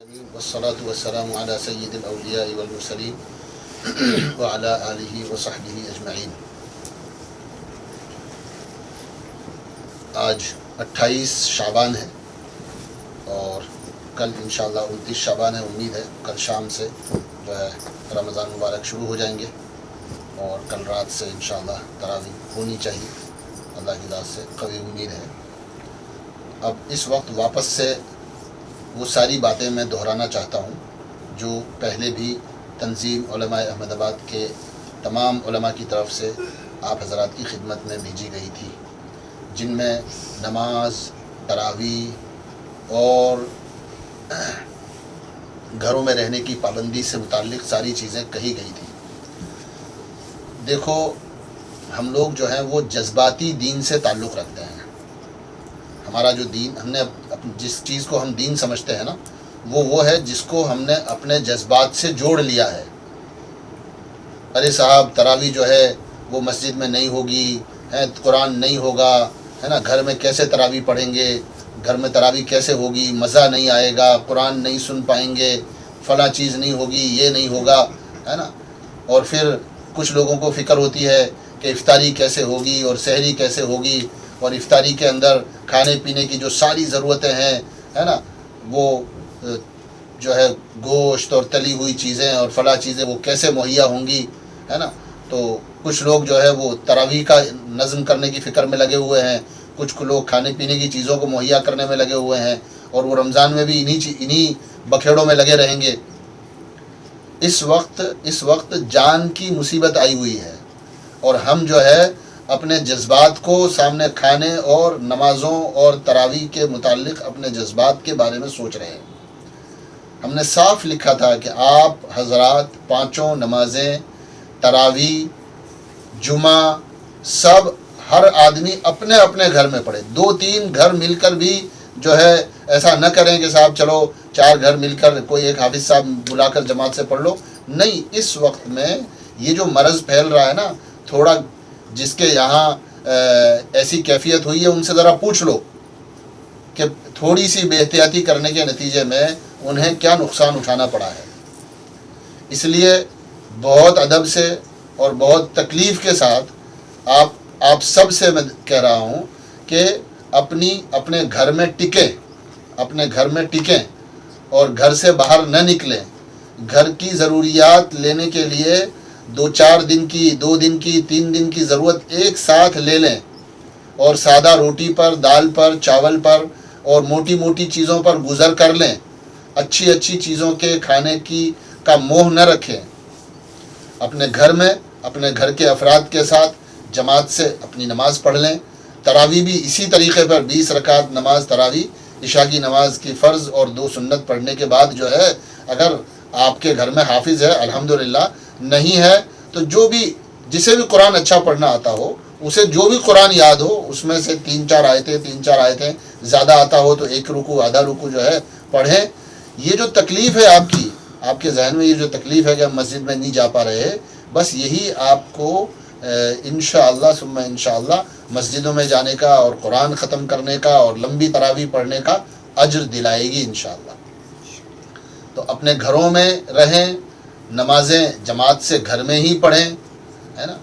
والصلاة والسلام على سید الاولیاء والمرسلین وعلى آلہ وصحبہ اجمعین۔ آج 28 شعبان ہے اور کل انشاءاللہ 29 شعبان ہے۔ امید ہے کل شام سے جو ہے رمضان مبارک شروع ہو جائیں گے اور کل رات سے انشاءاللہ تراویح ہونی چاہیے، اللہ کی ذات سے قوی امید ہے۔ اب اس وقت واپس سے وہ ساری باتیں میں دہرانا چاہتا ہوں جو پہلے بھی تنظیم علماء احمد آباد کے تمام علماء کی طرف سے آپ حضرات کی خدمت میں بھیجی گئی تھی، جن میں نماز، تراویح اور گھروں میں رہنے کی پابندی سے متعلق ساری چیزیں کہی گئی تھیں۔ دیکھو، ہم لوگ جو ہیں وہ جذباتی دین سے تعلق رکھتے ہیں۔ ہمارا جو دین، ہم نے جس چیز کو ہم دین سمجھتے ہیں نا، وہ ہے جس کو ہم نے اپنے جذبات سے جوڑ لیا ہے۔ ارے صاحب، تراویح جو ہے وہ مسجد میں نہیں ہوگی، قرآن نہیں ہوگا، ہے نا، گھر میں کیسے تراویح پڑھیں گے، گھر میں تراویح کیسے ہوگی، مزہ نہیں آئے گا، قرآن نہیں سن پائیں گے، فلاں چیز نہیں ہوگی، یہ نہیں ہوگا، ہے نا۔ اور پھر کچھ لوگوں کو فکر ہوتی ہے کہ افطاری کیسے ہوگی اور سحری کیسے ہوگی، اور افطاری کے اندر کھانے پینے کی جو ساری ضرورتیں ہیں، ہے نا، وہ جو ہے گوشت اور تلی ہوئی چیزیں اور فلاں چیزیں وہ کیسے مہیا ہوں گی، ہے نا۔ تو کچھ لوگ جو ہے وہ تراویح کا نظم کرنے کی فکر میں لگے ہوئے ہیں، کچھ لوگ کھانے پینے کی چیزوں کو مہیا کرنے میں لگے ہوئے ہیں، اور وہ رمضان میں بھی انہی بکھیڑوں میں لگے رہیں گے۔ اس وقت جان کی مصیبت آئی ہوئی ہے، اور ہم جو ہے اپنے جذبات کو سامنے کھانے اور نمازوں اور تراویح کے متعلق اپنے جذبات کے بارے میں سوچ رہے ہیں۔ ہم نے صاف لکھا تھا کہ آپ حضرات پانچوں نمازیں، تراویح، جمعہ، سب ہر آدمی اپنے اپنے گھر میں پڑھے۔ 2-3 گھر مل کر بھی جو ہے ایسا نہ کریں کہ صاحب چلو 4 گھر مل کر کوئی ایک حافظ صاحب بلا کر جماعت سے پڑھ لو۔ نہیں، اس وقت میں یہ جو مرض پھیل رہا ہے نا، تھوڑا جس کے یہاں ایسی کیفیت ہوئی ہے ان سے ذرا پوچھ لو کہ تھوڑی سی بے احتیاطی کرنے کے نتیجے میں انہیں کیا نقصان اٹھانا پڑا ہے۔ اس لیے بہت ادب سے اور بہت تکلیف کے ساتھ آپ سب سے میں کہہ رہا ہوں کہ اپنے گھر میں ٹکیں اور گھر سے باہر نہ نکلیں۔ گھر کی ضروریات لینے کے لیے 2 دن کی 3 دن کی ضرورت ایک ساتھ لے لیں، اور سادہ روٹی پر، دال پر، چاول پر اور موٹی موٹی چیزوں پر گزر کر لیں۔ اچھی چیزوں کے کھانے کا موہ نہ رکھیں۔ اپنے گھر میں اپنے گھر کے افراد کے ساتھ جماعت سے اپنی نماز پڑھ لیں۔ تراویح بھی اسی طریقے پر 20 رکعت نماز تراویح، عشاء کی نماز کی فرض اور 2 سنت پڑھنے کے بعد جو ہے، اگر آپ کے گھر میں حافظ ہے الحمدللہ، نہیں ہے تو جسے بھی قرآن اچھا پڑھنا آتا ہو، اسے جو بھی قرآن یاد ہو اس میں سے 3-4 آیتیں زیادہ آتا ہو تو 1 رکوع آدھا رکوع جو ہے پڑھیں۔ یہ جو تکلیف ہے آپ کے ذہن میں، یہ جو تکلیف ہے کہ ہم مسجد میں نہیں جا پا رہے، بس یہی آپ کو انشاءاللہ ثم انشاءاللہ مسجدوں میں جانے کا اور قرآن ختم کرنے کا اور لمبی تراویح پڑھنے کا اجر دلائے گی انشاءاللہ۔ تو اپنے گھروں میں رہیں، نمازیں جماعت سے گھر میں ہی پڑھیں، ہے نا۔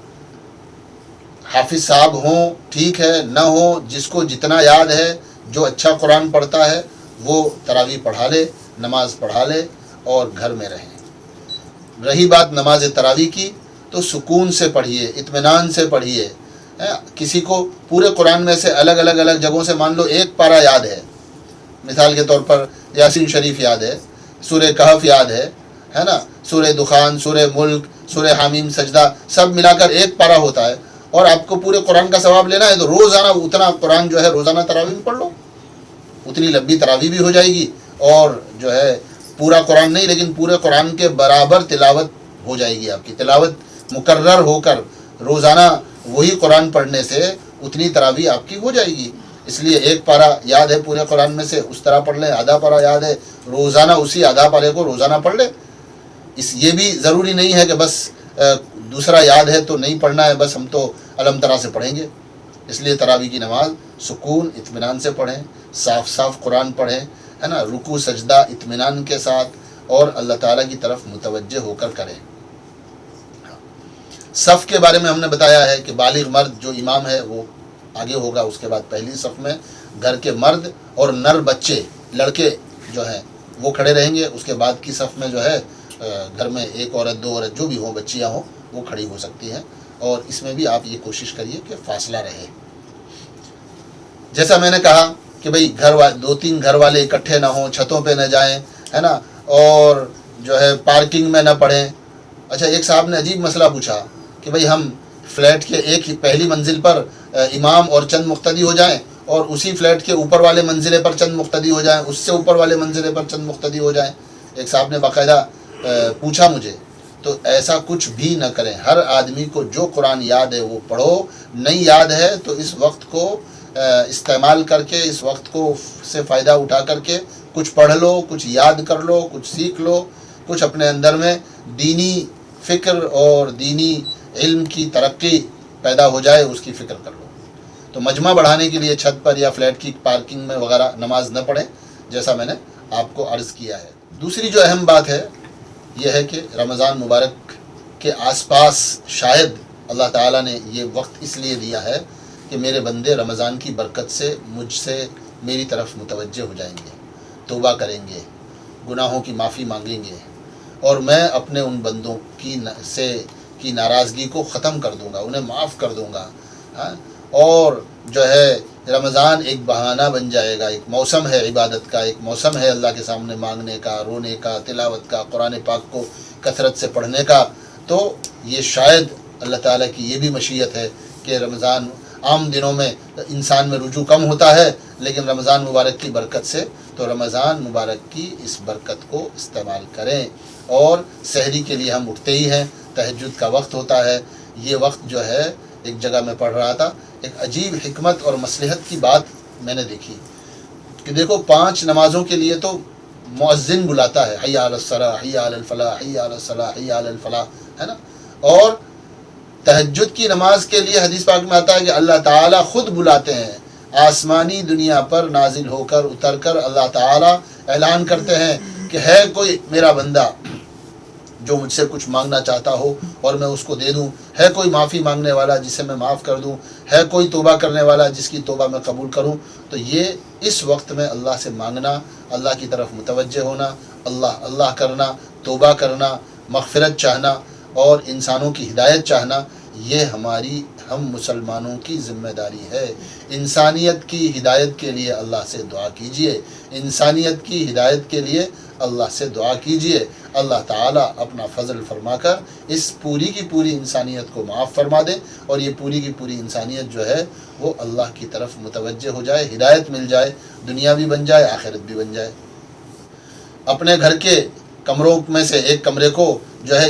حافظ صاحب ہوں ٹھیک ہے، نہ ہو، جس کو جتنا یاد ہے، جو اچھا قرآن پڑھتا ہے وہ تراویح پڑھا لے، نماز پڑھا لے اور گھر میں رہیں۔ رہی بات نماز تراویح کی، تو سکون سے پڑھیے، اطمینان سے پڑھیے۔ کسی کو پورے قرآن میں سے الگ جگہوں سے مان لو 1 پارہ یاد ہے، مثال کے طور پر یاسین شریف یاد ہے، سورہ کہف یاد ہے نا، سورہ دخان، سورہ ملک، سورہ حامیم سجدہ، سب ملا کر 1 پارہ ہوتا ہے، اور آپ کو پورے قرآن کا ثواب لینا ہے تو روزانہ اتنا قرآن جو ہے روزانہ تراویح میں پڑھ لو، اتنی لمبی تراویح بھی ہو جائے گی، اور جو ہے پورا قرآن نہیں لیکن پورے قرآن کے برابر تلاوت ہو جائے گی۔ آپ کی تلاوت مکرر ہو کر روزانہ وہی قرآن پڑھنے سے اتنی تراویح آپ کی ہو جائے گی۔ اس لیے 1 پارہ یاد ہے پورے قرآن میں سے، اس طرح پڑھ لیں۔ آدھا پارہ یاد ہے، روزانہ اسی آدھا پارے کو روزانہ پڑھ لیں۔ یہ بھی ضروری نہیں ہے کہ بس دوسرا یاد ہے تو نہیں پڑھنا ہے، بس ہم تو علم طرح سے پڑھیں گے۔ اس لیے تراویح کی نماز سکون اطمینان سے پڑھیں، صاف قرآن پڑھیں، ہے نا، رکوع سجدہ اطمینان کے ساتھ اور اللہ تعالیٰ کی طرف متوجہ ہو کر کریں۔ صف کے بارے میں ہم نے بتایا ہے کہ بالغ مرد جو امام ہے وہ آگے ہوگا، اس کے بعد پہلی صف میں گھر کے مرد اور نر بچے لڑکے جو ہیں وہ کھڑے رہیں گے، اس کے بعد کی صف میں جو ہے گھر میں ایک عورت دو عورت جو بھی ہوں بچیاں ہوں وہ کھڑی ہو سکتی ہیں، اور اس میں بھی آپ یہ کوشش کریے کہ فاصلہ رہے۔ جیسا میں نے کہا کہ بھئی دو تین گھر والے اکٹھے نہ ہوں، چھتوں پہ نہ جائیں، ہے نا، اور جو ہے پارکنگ میں نہ پڑھیں۔ اچھا، ایک صاحب نے عجیب مسئلہ پوچھا کہ بھئی ہم فلیٹ کے ایک ہی پہلی منزل پر امام اور چند مقتدی ہو جائیں، اور اسی فلیٹ کے اوپر والے منزلے پر چند مقتدی ہو جائیں، اس سے اوپر والے منزلے پر چند مقتدی ہو جائیں۔ ایک صاحب نے باقاعدہ پوچھا مجھے، تو ایسا کچھ بھی نہ کریں۔ ہر آدمی کو جو قرآن یاد ہے وہ پڑھو، نہیں یاد ہے تو اس وقت کو استعمال کر کے، اس وقت کو سے فائدہ اٹھا کر کے کچھ پڑھ لو، کچھ یاد کر لو، کچھ سیکھ لو، کچھ اپنے اندر میں دینی فکر اور دینی علم کی ترقی پیدا ہو جائے، اس کی فکر کر لو۔ تو مجمع بڑھانے کے لیے چھت پر یا فلیٹ کی پارکنگ میں وغیرہ نماز نہ پڑھیں، جیسا میں نے آپ کو عرض کیا ہے۔ دوسری جو اہم بات ہے یہ ہے کہ رمضان مبارک کے آس پاس شاید اللہ تعالیٰ نے یہ وقت اس لیے دیا ہے کہ میرے بندے رمضان کی برکت سے مجھ سے میری طرف متوجہ ہو جائیں گے، توبہ کریں گے، گناہوں کی معافی مانگیں گے، اور میں اپنے ان بندوں کی ناراضگی کو ختم کر دوں گا، انہیں معاف کر دوں گا، اور جو ہے رمضان ایک بہانہ بن جائے گا، ایک موسم ہے عبادت کا، ایک موسم ہے اللہ کے سامنے مانگنے کا، رونے کا، تلاوت کا، قرآن پاک کو کثرت سے پڑھنے کا۔ تو یہ شاید اللہ تعالیٰ کی یہ بھی مشیت ہے کہ رمضان، عام دنوں میں انسان میں رجوع کم ہوتا ہے، لیکن رمضان مبارک کی برکت سے، تو رمضان مبارک کی اس برکت کو استعمال کریں۔ اور سحری کے لیے ہم اٹھتے ہی ہیں، تہجد کا وقت ہوتا ہے، یہ وقت جو ہے ایک جگہ میں پڑھ رہا تھا، ایک عجیب حکمت اور مصلحت کی بات میں نے دیکھی کہ دیکھو 5 نمازوں کے لیے تو مؤذن بلاتا ہے، حی علی الصلاۃ، حی علی الفلاح، حی علی الصلاۃ، حی علی الفلاح، ہے نا، اور تہجد کی نماز کے لیے حدیث پاک میں آتا ہے کہ اللہ تعالیٰ خود بلاتے ہیں، آسمانی دنیا پر نازل ہو کر اتر کر اللہ تعالیٰ اعلان کرتے ہیں کہ ہے کوئی میرا بندہ جو مجھ سے کچھ مانگنا چاہتا ہو اور میں اس کو دے دوں، ہے کوئی معافی مانگنے والا جسے میں معاف کر دوں، ہے کوئی توبہ کرنے والا جس کی توبہ میں قبول کروں۔ تو یہ اس وقت میں اللہ سے مانگنا، اللہ کی طرف متوجہ ہونا، اللہ کرنا، توبہ کرنا، مغفرت چاہنا اور انسانوں کی ہدایت چاہنا، یہ ہم مسلمانوں کی ذمہ داری ہے۔ انسانیت کی ہدایت کے لیے اللہ سے دعا کیجئے، انسانیت کی ہدایت کے لیے اللہ سے دعا کیجئے، اللہ تعالیٰ اپنا فضل فرما کر اس پوری کی پوری انسانیت کو معاف فرما دے، اور یہ پوری کی پوری انسانیت جو ہے وہ اللہ کی طرف متوجہ ہو جائے، ہدایت مل جائے، دنیا بھی بن جائے، آخرت بھی بن جائے۔ اپنے گھر کے کمروں میں سے ایک کمرے کو جو ہے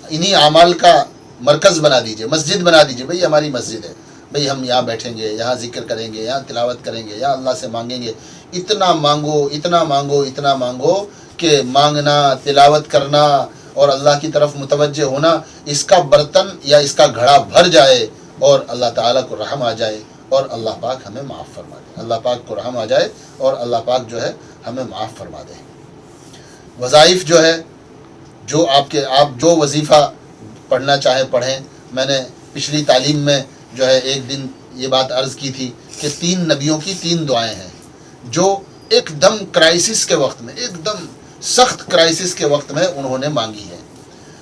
انہی اعمال کا مرکز بنا دیجئے، مسجد بنا دیجئے، بھئی ہماری مسجد ہے، بھئی ہم یہاں بیٹھیں گے، یہاں ذکر کریں گے، یہاں تلاوت کریں گے، یہاں اللہ سے مانگیں گے۔ اتنا مانگو، اتنا مانگو، اتنا مانگو کہ مانگنا، تلاوت کرنا اور اللہ کی طرف متوجہ ہونا، اس کا برتن یا اس کا گھڑا بھر جائے اور اللہ تعالیٰ کو رحم آ جائے اور اللہ پاک ہمیں معاف فرما دے، اللہ پاک کو رحم آ جائے اور اللہ پاک جو ہے ہمیں معاف فرما دے۔ وظائف جو ہے، آپ جو وظیفہ پڑھنا چاہیں پڑھیں۔ میں نے پچھلی تعلیم میں جو ہے ایک دن یہ بات عرض کی تھی کہ 3 نبیوں کی 3 دعائیں ہیں جو ایک دم کرائسس کے وقت میں، ایک دم سخت کرائسس کے وقت میں انہوں نے مانگی ہے۔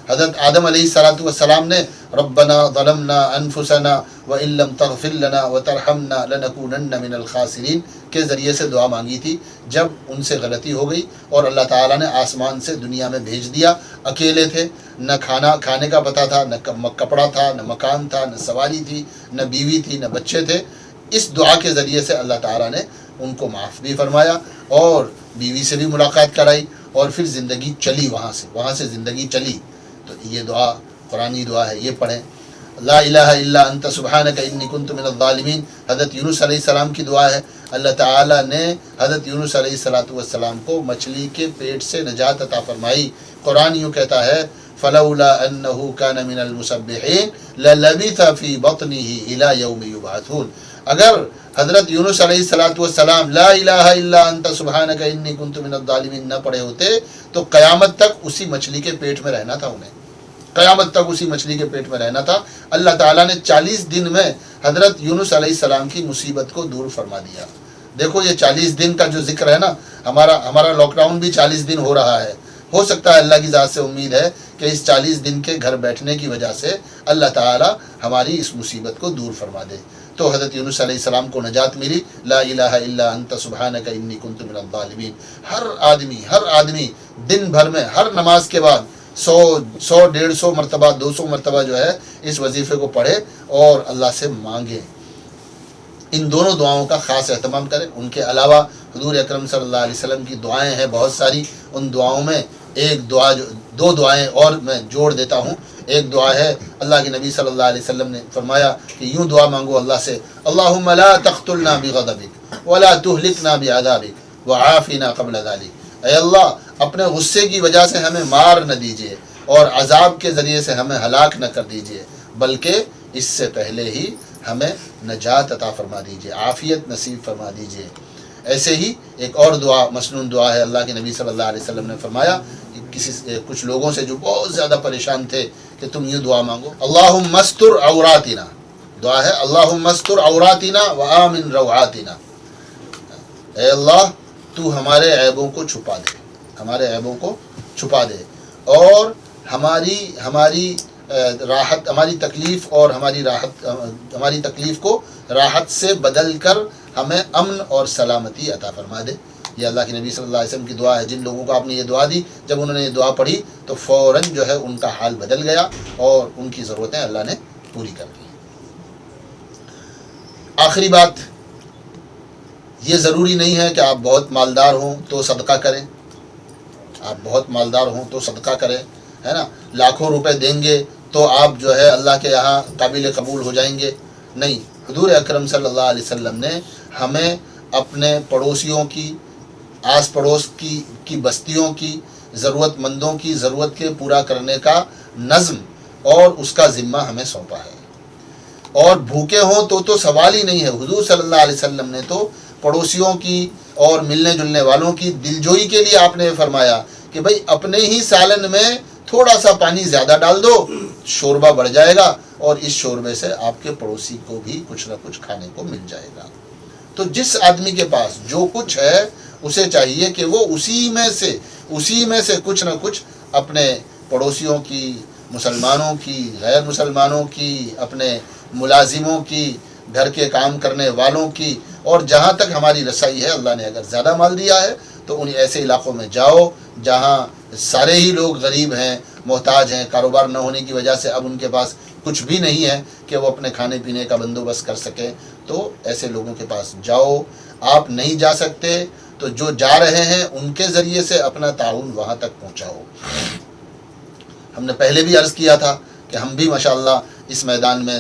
حضرت آدم علیہ السلام نے ربنا ظلمنا انفسنا وان لم تغفر لنا وترحمنا لنکونن من الخاسرین کے ذریعے سے دعا مانگی تھی، جب ان سے غلطی ہو گئی اور اللہ تعالیٰ نے آسمان سے دنیا میں بھیج دیا، اکیلے تھے، نہ کھانے کا پتہ تھا، نہ کپڑا تھا، نہ مکان تھا، نہ سواری تھی، نہ بیوی تھی، نہ بچے تھے۔ اس دعا کے ذریعے سے اللہ تعالیٰ نے ان کو معاف بھی فرمایا اور بیوی سے بھی ملاقات کرائی، اور پھر زندگی چلی، وہاں سے زندگی چلی۔ تو یہ دعا قرآنی دعا ہے، یہ پڑھیں۔ لا الہ الا انت سبحانک انی کنت من الظالمین حضرت یونس علیہ السلام کی دعا ہے۔ اللہ تعالیٰ نے حضرت یونس علیہ السلام کو مچھلی کے پیٹ سے نجات عطا فرمائی۔ قرآن یوں کہتا ہے فلولا انہ کان من المسبحین للبث فی بطنہ الی یوم یبعثون۔ اگر حضرت یونس علیہ الصلوۃ والسلام لا الہ الا انت سبحانک انی کنت من الظالمین نہ پڑھے ہوتے تو قیامت تک اسی مچھلی کے پیٹ میں رہنا تھا انہیں، قیامت تک اسی مچھلی کے پیٹ میں رہنا تھا۔ اللہ تعالیٰ نے 40 دن میں حضرت یونس علیہ السلام کی مصیبت کو دور فرما دیا۔ دیکھو یہ 40 دن کا جو ذکر ہے نا، ہمارا لاک ڈاؤن بھی 40 دن ہو رہا ہے۔ ہو سکتا ہے اللہ کی ذات سے امید ہے کہ اس 40 دن کے گھر بیٹھنے کی وجہ سے اللہ تعالیٰ ہماری اس مصیبت کو دور فرما دے۔ تو حضرت یونس علیہ السلام کو نجات ملی، لا الہ الا انت سبحانک انی کنت من الظالمین۔ ہر آدمی دن بھر میں ہر نماز کے بعد 100 150 مرتبہ 200 مرتبہ جو ہے اس وظیفے کو پڑھے اور اللہ سے مانگے۔ ان دونوں دعاؤں کا خاص اہتمام کریں۔ ان کے علاوہ حضور اکرم صلی اللہ علیہ وسلم کی دعائیں ہیں بہت ساری، ان دعاؤں میں دو دعائیں اور میں جوڑ دیتا ہوں۔ ایک دعا ہے، اللہ کے نبی صلی اللہ علیہ وسلم نے فرمایا کہ یوں دعا مانگو اللہ سے، اللہم لا تقتلنا بغضبک ولا تہلکنا بعذابک وعافنا قبل ذلک۔ اے اللہ اپنے غصے کی وجہ سے ہمیں مار نہ دیجیے اور عذاب کے ذریعے سے ہمیں ہلاک نہ کر دیجیے، بلکہ اس سے پہلے ہی ہمیں نجات عطا فرما دیجیے، عافیت نصیب فرما دیجیے۔ ایسے ہی ایک اور دعا مسنون دعا ہے، اللہ کے نبی صلی اللہ علیہ وسلم نے فرمایا کہ کچھ لوگوں سے جو بہت زیادہ پریشان تھے کہ تم یوں دعا مانگو، اللہم استر عوراتنا، دعا ہے اللہم استر عوراتنا وآمن روعاتنا۔ اے اللہ تو ہمارے عیبوں کو چھپا دے، ہمارے عیبوں کو چھپا دے اور ہماری راحت، ہماری تکلیف اور ہماری تکلیف کو راحت سے بدل کر ہمیں امن اور سلامتی عطا فرما دے۔ یہ اللہ کے نبی صلی اللہ علیہ وسلم کی دعا ہے۔ جن لوگوں کو آپ نے یہ دعا دی، جب انہوں نے یہ دعا پڑھی تو فوراً جو ہے ان کا حال بدل گیا اور ان کی ضرورتیں اللہ نے پوری کر دی۔ آخری بات، یہ ضروری نہیں ہے کہ آپ بہت مالدار ہوں تو صدقہ کریں، آپ بہت مالدار ہوں تو صدقہ کریں، ہے نا، لاکھوں روپے دیں گے تو آپ جو ہے اللہ کے یہاں قابل قبول ہو جائیں گے، نہیں۔ حضور اکرم صلی اللہ علیہ وسلم نے ہمیں اپنے پڑوسیوں کی، آس پڑوس کی بستیوں کی ضرورت مندوں کی ضرورت کے پورا کرنے کا نظم اور اس کا ذمہ ہمیں سونپا ہے۔ اور بھوکے ہوں تو سوال ہی نہیں ہے۔ حضور صلی اللہ علیہ وسلم نے تو پڑوسیوں کی اور ملنے جلنے والوں کی دلجوئی کے لیے آپ نے فرمایا کہ بھئی اپنے ہی سالن میں تھوڑا سا پانی زیادہ ڈال دو، شوربہ بڑھ جائے گا اور اس شوربے سے آپ کے پڑوسی کو بھی کچھ نہ کچھ کھانے کو مل جائے گا۔ تو جس آدمی کے پاس جو کچھ ہے اسے چاہیے کہ وہ اسی میں سے کچھ نہ کچھ اپنے پڑوسیوں کی، مسلمانوں کی، غیر مسلمانوں کی، اپنے ملازموں کی، گھر کے کام کرنے والوں کی، اور جہاں تک ہماری رسائی ہے، اللہ نے اگر زیادہ مال دیا ہے تو ان ایسے علاقوں میں جاؤ جہاں سارے ہی لوگ غریب ہیں، محتاج ہیں، کاروبار نہ ہونے کی وجہ سے اب ان کے پاس کچھ بھی نہیں ہے کہ وہ اپنے کھانے پینے کا بندوبست کر سکیں، تو ایسے لوگوں کے پاس جاؤ۔ آپ نہیں جا سکتے تو جو جا رہے ہیں ان کے ذریعے سے اپنا تعاون وہاں تک پہنچاؤ۔ ہم نے پہلے بھی عرض کیا تھا کہ ہم بھی ماشاءاللہ اس میدان میں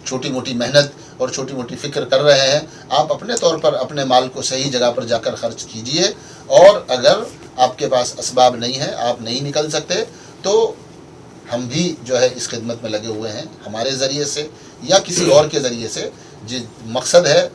چھوٹی موٹی محنت اور چھوٹی موٹی فکر کر رہے ہیں۔ آپ اپنے طور پر اپنے مال کو صحیح جگہ پر جا کر خرچ کیجئے، اور اگر آپ کے پاس اسباب نہیں ہے، آپ نہیں نکل سکتے، تو ہم بھی جو ہے اس خدمت میں لگے ہوئے ہیں، ہمارے ذریعے سے یا کسی اور کے ذریعے سے۔ مقصد ہے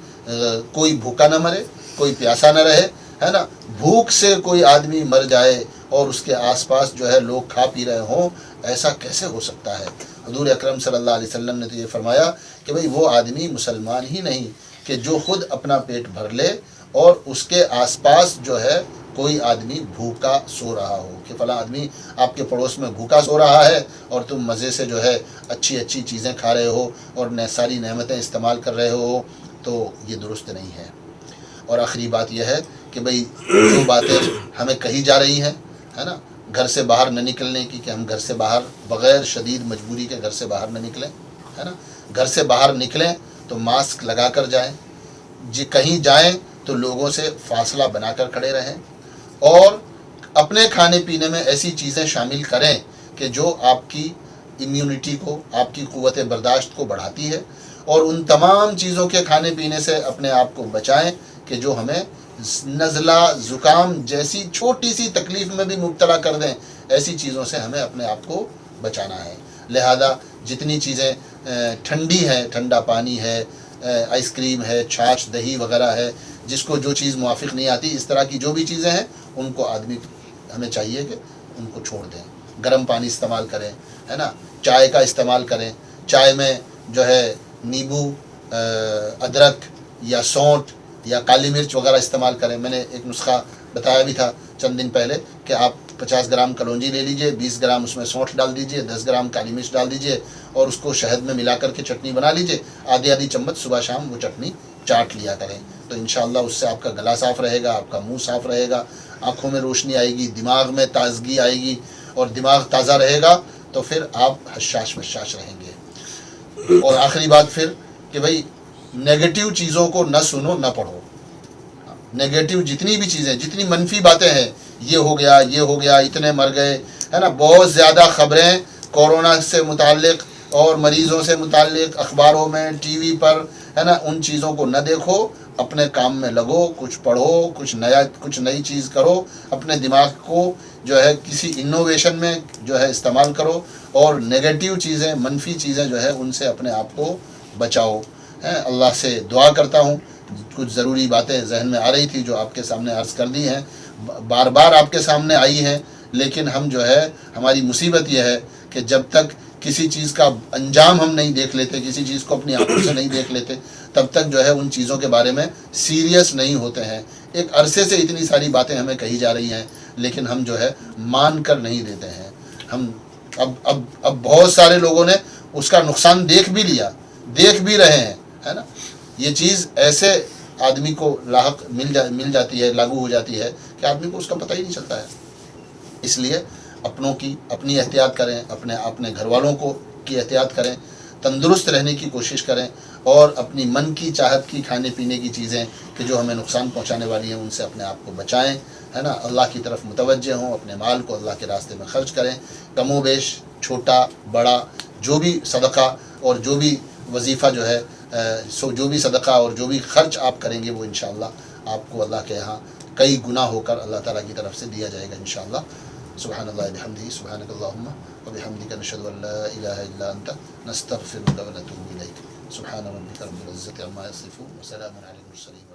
کوئی بھوکا نہ مرے، کوئی پیاسا نہ رہے، ہے نا۔ بھوک سے کوئی آدمی مر جائے اور اس کے آس پاس جو ہے لوگ کھا پی رہے ہوں، ایسا کیسے ہو سکتا ہے؟ حضور اکرم صلی اللہ علیہ وسلم نے تو یہ فرمایا کہ بھئی وہ آدمی مسلمان ہی نہیں کہ جو خود اپنا پیٹ بھر لے اور اس کے آس پاس جو ہے کوئی آدمی بھوکا سو رہا ہو، کہ فلاں آدمی آپ کے پڑوس میں بھوکا سو رہا ہے اور تم مزے سے جو ہے اچھی اچھی چیزیں کھا رہے ہو اور ساری نعمتیں استعمال کر رہے ہو، تو یہ درست نہیں ہے۔ اور آخری بات یہ ہے کہ بھئی جو باتیں ہمیں کہی جا رہی ہیں، ہے نا، گھر سے باہر نہ نکلنے کی، کہ ہم گھر سے باہر بغیر شدید مجبوری کے گھر سے باہر نہ نکلیں، ہے نا۔ گھر سے باہر نکلیں تو ماسک لگا کر جائیں، کہیں جائیں تو لوگوں سے فاصلہ بنا کر کھڑے رہیں، اور اپنے کھانے پینے میں ایسی چیزیں شامل کریں کہ جو آپ کی امیونٹی کو، آپ کی قوت برداشت کو بڑھاتی ہے، اور ان تمام چیزوں کے کھانے پینے سے اپنے آپ کو بچائیں کہ جو ہمیں نزلہ زکام جیسی چھوٹی سی تکلیف میں بھی مبتلا کر دیں۔ ایسی چیزوں سے ہمیں اپنے آپ کو بچانا ہے۔ لہذا جتنی چیزیں ٹھنڈی ہیں، ٹھنڈا پانی ہے، آئس کریم ہے، چھاچھ، دہی وغیرہ ہے، جس کو جو چیز موافق نہیں آتی، اس طرح کی جو بھی چیزیں ہیں ان کو آدمی ہمیں چاہیے کہ ان کو چھوڑ دیں. گرم پانی استعمال کریں، ہے نا، چائے کا استعمال کریں. چائے میں جو ہے نیبو، ادرک یا سونٹ یا کالی مرچ وغیرہ استعمال کریں. میں نے ایک نسخہ بتایا بھی تھا چند دن پہلے کہ آپ 50 گرام کلونجی لے لیجئے، 20 گرام اس میں سونٹ ڈال دیجئے، 10 گرام کالی مرچ ڈال دیجئے اور اس کو شہد میں ملا کر کے چٹنی بنا لیجئے. آدھی چمچ صبح شام وہ چٹنی چاٹ لیا کریں. تو انشاءاللہ اس سے آپ کا گلا صاف رہے گا، آپ کا منہ صاف رہے گا، آنکھوں میں روشنی آئے گی، دماغ میں تازگی آئے گی، اور دماغ تازہ رہے گا تو پھر آپ حشاش بشاش رہیں گے. اور آخری بات پھر کہ بھائی نیگیٹو چیزوں کو نہ سنو نہ پڑھو. نیگیٹو جتنی بھی چیزیں، جتنی منفی باتیں ہیں، یہ ہو گیا، یہ ہو گیا، اتنے مر گئے، ہے نا، بہت زیادہ خبریں کورونا سے متعلق اور مریضوں سے متعلق اخباروں میں، ٹی وی پر، ہے نا، ان چیزوں کو نہ دیکھو، اپنے کام میں لگو، کچھ پڑھو، کچھ نئی چیز کرو، اپنے دماغ کو جو ہے کسی انوویشن میں جو ہے استعمال کرو، اور نیگیٹو چیزیں، منفی چیزیں جو ہے ان سے اپنے آپ کو بچاؤ. اللہ سے دعا کرتا ہوں. کچھ ضروری باتیں ذہن میں آ رہی تھی جو آپ کے سامنے عرض کر دی ہیں، بار بار آپ کے سامنے آئی ہیں، لیکن ہم جو ہے، ہماری مصیبت یہ ہے کہ جب تک کسی چیز کا انجام ہم نہیں دیکھ لیتے، کسی چیز کو اپنی آنکھوں سے نہیں دیکھ لیتے، تب تک جو ہے ان چیزوں کے بارے میں سیریس نہیں ہوتے ہیں. ایک عرصے سے اتنی ساری باتیں ہمیں کہی جا رہی ہیں، لیکن ہم جو ہے مان کر نہیں دیتے ہیں. ہم اب بہت سارے لوگوں نے اس کا نقصان دیکھ بھی لیا، دیکھ بھی رہے ہیں، ہے نا. یہ چیز ایسے آدمی کو لاحق مل جاتی ہے، لاگو ہو جاتی ہے کہ آدمی کو اس کا پتہ ہی نہیں چلتا ہے. اس لیے اپنوں کی اپنی احتیاط کریں، اپنے گھر والوں کی احتیاط کریں، تندرست رہنے کی کوشش کریں، اور اپنی من کی چاہت کی کھانے پینے کی چیزیں کہ جو ہمیں نقصان پہنچانے والی ہیں ان سے اپنے آپ کو بچائیں، ہے نا. اللہ کی طرف متوجہ ہوں، اپنے مال کو اللہ کے راستے میں خرچ کریں. کم و بیش، چھوٹا بڑا، جو بھی صدقہ اور جو بھی وظیفہ جو ہے، جو بھی صدقہ اور جو بھی خرچ آپ کریں گے وہ انشاءاللہ آپ کو اللہ کے یہاں کئی گنا ہو کر اللہ تعالیٰ کی طرف سے دیا جائے گا انشاءاللہ. سبحان اللہ بحمدہ، سبحانک اللہم وبحمدک، نشہد ان لا الہ الا انت، نستغفرک ونتوب الیک. سبحان ربک رب العزۃ عما یصفون، وسلام علی المرسلین.